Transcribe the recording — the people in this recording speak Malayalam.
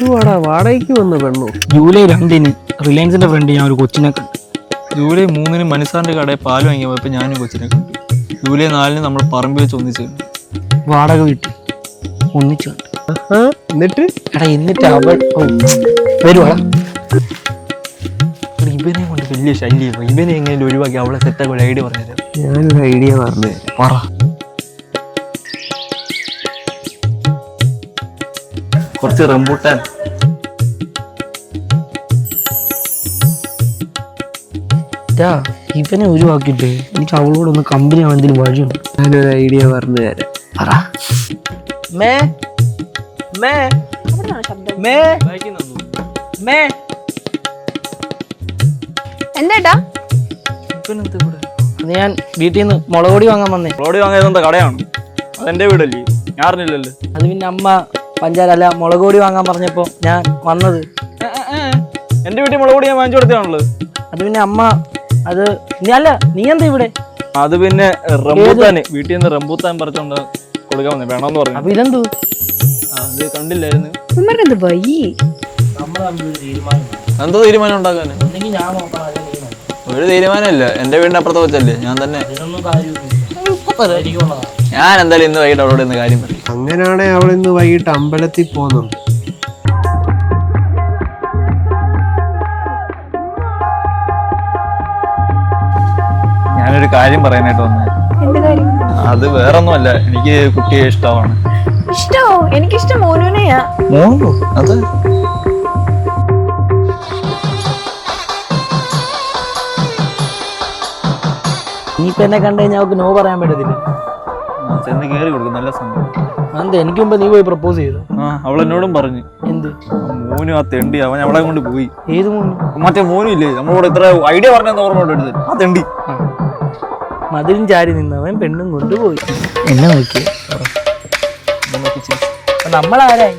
എന്തുവാടാ വാടകയ്ക്ക് വന്ന പെണ്ണു? ജൂലൈ 2-ന് റിലയൻസിന്റെ ഫ്രണ്ട് ഞാൻ ഒരു കൊച്ചിനെ കണ്ടു. ജൂലൈ 3-ന് മനുസാറിന്റെ കടയിൽ പാല് വാങ്ങി പോയപ്പോൾ ഞാനും കൊച്ചിനെ കണ്ടു. ജൂലൈ 4-ന് നമ്മൾ പറമ്പിൽ വെച്ച് ഒന്നിച്ച് കണ്ടു. വാടക വീട്ടിൽ ഒന്നിച്ചു കണ്ടു. എന്നിട്ട് എടാ എന്നിട്ട് അവൾ വരുവാടാ. ഇവനെ കൊണ്ട് വലിയ ശല്യം. ഇവനെ എങ്ങനെ ഒഴിവാക്കി അവളെ സെറ്റാക്കി ഒരു ഐഡിയ പറഞ്ഞുതരാം. ഞാനൊരു ഐഡിയ പറഞ്ഞു പറ. കുറച്ച് റംബൂട്ടാൻ. ഇവനെ ഒഴിവാക്കിയിട്ട് എനിക്ക് അവളോട് ഒന്ന് കമ്പനി ആവാൻ എന്തെങ്കിലും വഴിയുണ്ട്. ഞാനൊരു ഐഡിയ പറഞ്ഞു തരാം. പറ. മേ മേ മേ മേ എന്താ അത് ഞാൻ വീട്ടിൽ നിന്ന് മുളക് പൊടി വാങ്ങാൻ വന്നേ. റോഡി വാങ്ങിയതെന്താ കടയാണ്? അതെന്റെ വീടല്ലേ, ഞാൻ അറിഞ്ഞില്ലല്ലോ. അത് പിന്നെ അമ്മ പഞ്ചാര അല്ല മുളക് പൊടി വാങ്ങാൻ പറഞ്ഞപ്പോ ഞാൻ വന്നത്. എന്റെ വീട്ടിൽ മുളക് പൊടി ഞാൻ വാങ്ങിച്ചു കൊടുത്താണുള്ളത്. അത് പിന്നെ അമ്മ അത് നീ എന്താ ഇവിടെ? അത് പിന്നെ റംബൂത്താൻ വീട്ടിൽ നിന്ന് റംബൂത്താൻ പറിച്ചോണ്ട് കൊടുക്കാൻ വന്നേ, വേണമെന്ന് പറഞ്ഞു. അപ്പൊ ഇതെന്തു? അത് കണ്ടില്ലായിരുന്നു. എന്തോ തീരുമാനം ഉണ്ടാക്കാൻ? ഒരു തീരുമാനമില്ല. എന്റെ വീടിന്റെ അപ്പുറത്ത് വെച്ചല്ലേ ഞാൻ തന്നെ. ഞാൻ എന്തായാലും ഇന്ന് വൈകിട്ട് അവളോട് ഇന്ന് കാര്യം പറയും. അങ്ങനെയാണെ അവൾ ഇന്ന് വൈകിട്ട് അമ്പലത്തിൽ പോകുന്നുണ്ട്. ഞാനൊരു കാര്യം പറയാനായിട്ട് വന്നേ. അത് വേറൊന്നുമല്ല, എനിക്ക് കുട്ടിയെ ഇഷ്ടമാണ്. ഇഷ്ടമോ? എനിക്കിഷ്ടം മോനുനെയാ. മോനോ? അത് നീയിപ്പൊ എന്നെ കണ്ടു കഴിഞ്ഞാൽ അവൾക്ക് നോ പറയാൻ പറ്റത്തില്ല. ചെന്ന് കയറി കൊടുക്കും, നല്ല സംഭവം. അതെന്താ? എനിക്ക് മുമ്പ് നീ പോയി പ്രപ്പോസ് ചെയ്തു? അവൾ എന്നോടും പറഞ്ഞു. എന്ത്? മോനും ആ തെണ്ടി അവൻ അവളെ കൊണ്ട് പോയി. ഏത് മോനും? മറ്റേ മോനും ഇല്ലേ നമ്മളോട് ഇത്ര ഐഡിയ പറഞ്ഞ ഓർമ്മ എടുത്ത് ആ തെണ്ടി. മതിലും ചാരി നിന്നവൻ പെണ്ണും കൊണ്ടുപോയി. എന്നെ നോക്കിയ നമ്മളാരായി?